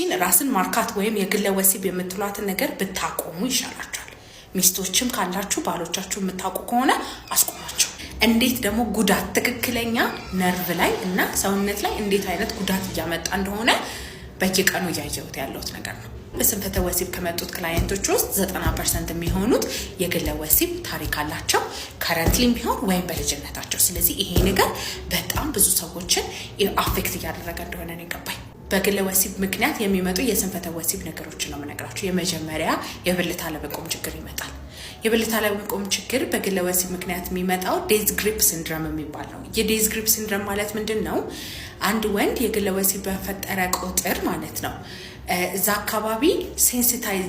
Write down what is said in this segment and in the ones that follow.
እቺን ራስን ማርካት ወይም የግለ ወሲብ የምትሏትን ነገር ብታቆሙ ይሻላችኋል። ሚስቶችም ካላችሁ ባሎቻችሁ የምታውቁ ከሆነ አስቆማቸው። እንዴት ደግሞ ጉዳት ትክክለኛ ነርቭ ላይ እና ሰውነት ላይ እንዴት አይነት ጉዳት እያመጣ እንደሆነ በየቀኑ ያየሁት ያለውት ነገር ነው። በስንፈተ ወሲብ ከመጡት ክላይንቶች ውስጥ 90% የሚሆኑት የግለ ወሲብ ታሪክ አላቸው፣ ከረንትሊም ቢሆን ወይም በልጅነታቸው። ስለዚህ ይሄ ነገር በጣም ብዙ ሰዎችን አፌክት እያደረገ እንደሆነ ነው የገባኝ። በግለ ወሲብ ምክንያት የሚመጡ የስንፈተ ወሲብ ነገሮች ነው የምነግራችሁ። የመጀመሪያ የብልት አለመቆም ችግር ይመጣል። የብልት አለመቆም ችግር በግለ ወሲብ ምክንያት የሚመጣው ዴዝ ግሪፕ ሲንድሮም የሚባል ነው። የዴዝ ግሪፕ ሲንድሮም ማለት ምንድን ነው? አንድ ወንድ የግለ ወሲብ በፈጠረ ቁጥር ማለት ነው እዛ አካባቢ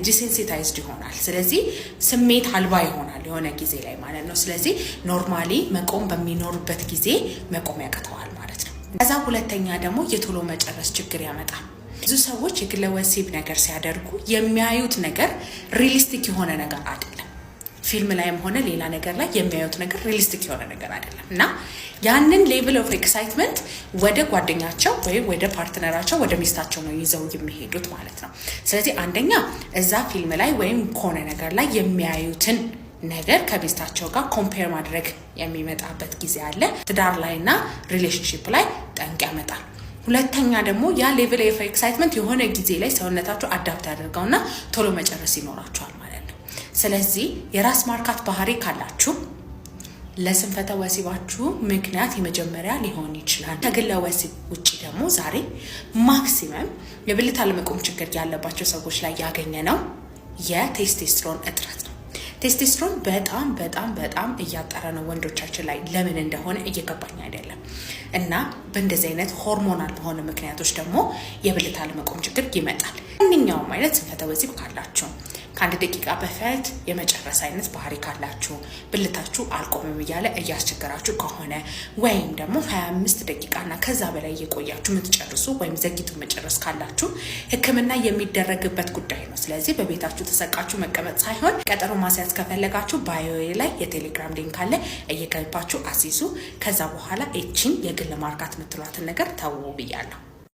ዲሴንሲታይዝድ ይሆናል። ስለዚህ ስሜት አልባ ይሆናል የሆነ ጊዜ ላይ ማለት ነው። ስለዚህ ኖርማሊ መቆም በሚኖርበት ጊዜ መቆም ያቅተዋል ማለት ነው። ከዛ ሁለተኛ ደግሞ የቶሎ መጨረስ ችግር ያመጣል። ብዙ ሰዎች የግለ ወሲብ ነገር ሲያደርጉ የሚያዩት ነገር ሪሊስቲክ የሆነ ነገር አይደለም። ፊልም ላይም ሆነ ሌላ ነገር ላይ የሚያዩት ነገር ሪሊስቲክ የሆነ ነገር አይደለም እና ያንን ሌቭል ኦፍ ኤክሳይትመንት ወደ ጓደኛቸው ወይም ወደ ፓርትነራቸው ወደ ሚስታቸው ነው ይዘው የሚሄዱት ማለት ነው። ስለዚህ አንደኛ እዛ ፊልም ላይ ወይም ከሆነ ነገር ላይ የሚያዩትን ነገር ከሚስታቸው ጋር ኮምፔር ማድረግ የሚመጣበት ጊዜ አለ። ትዳር ላይና ሪሌሽንሺፕ ላይ ጠንቅ ያመጣል። ሁለተኛ ደግሞ ያ ሌቭል ኦፍ ኤክሳይትመንት የሆነ ጊዜ ላይ ሰውነታቸው አዳፕት ያደርገውና ቶሎ መጨረስ ይኖራቸዋል ማለት ነው። ስለዚህ የራስ ማርካት ባህሪ ካላችሁ ለስንፈተ ወሲባችሁ ምክንያት የመጀመሪያ ሊሆን ይችላል። ከግለ ወሲብ ውጪ ደግሞ ዛሬ ማክሲመም የብልት አለመቆም ችግር ያለባቸው ሰዎች ላይ ያገኘ ነው የቴስቴስትሮን እጥረት ነው። ቴስቴስትሮን በጣም እያጠረ ነው ወንዶቻችን ላይ። ለምን እንደሆነ እየገባኝ አይደለም። እና በእንደዚህ አይነት ሆርሞናል በሆነ ምክንያቶች ደግሞ የብልት አለመቆም ችግር ይመጣል። ማንኛውም አይነት ስንፈተ ወሲብ ካላችሁ ከአንድ ደቂቃ በፊት የመጨረስ አይነት ባህሪ ካላችሁ፣ ብልታችሁ አልቆምም እያለ እያስቸገራችሁ ከሆነ ወይም ደግሞ 25 ደቂቃና ከዛ በላይ እየቆያችሁ የምትጨርሱ ወይም ዘግይቱ መጨረስ ካላችሁ ሕክምና የሚደረግበት ጉዳይ ነው። ስለዚህ በቤታችሁ ተሰቃችሁ መቀመጥ ሳይሆን ቀጠሮ ማስያዝ ከፈለጋችሁ ባዮዬ ላይ የቴሌግራም ሊንክ አለ፣ እየገባችሁ አስይዙ። ከዛ በኋላ እቺን የግል ማርካት የምትሏትን ነገር ተው ብያለሁ።